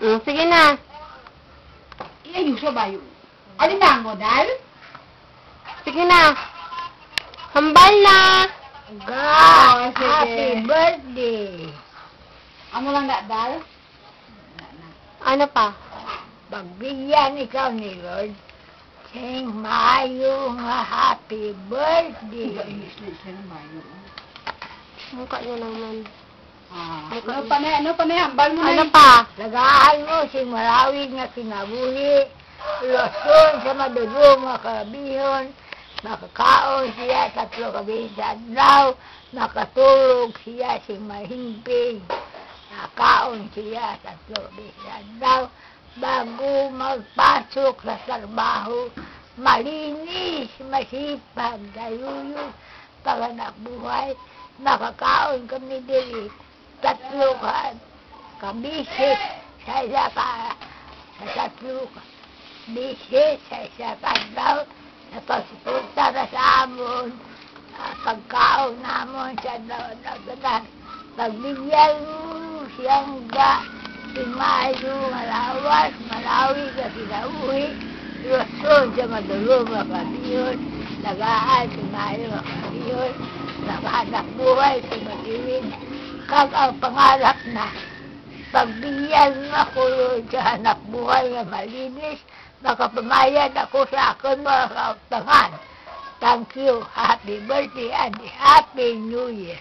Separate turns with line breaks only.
Sige na.
Iayuso ba yun? Alimango, dal?
Sige na. Hambal na.
Oh, sige.
Happy birthday!
Ano lang na, dal?
Ano pa?
Pagbigyan ikaw ni Lord, sing maayo nga happy birthday!
Mukha niya naman.
Ano pa na, hambal mo na.
Ano pa?
Lagahan mo si marawid nga kinabuhi, Luzon sa madulong nga karabihon, makakaon siya 3 gabi sa adlaw, makatulog siya si mahimping, nakaon siya 3 gabi sa adlaw, bago magpasok sa trabaho, malinis, masipag, dayuyod, panganak buhay, makakaon kami dili, 3 kabisit sa isa ka, sa 3 bisit sa isa ka daw, napagsipunta na sa amon, pagkaon namon sa nagdagan, pagbigyan mo siyang Mayo, malawas, malawi ka sinauhi, Luzon sa madulong makabiyon, nagaan si Mayo makabiyon, nakahanap buhay si Matiwin, kag ang pangarap na, pagbigyan ako sa hanap buhay na malinis, makapamayad ako sa akin mga kautangan. Thank you, happy birthday and happy New Year.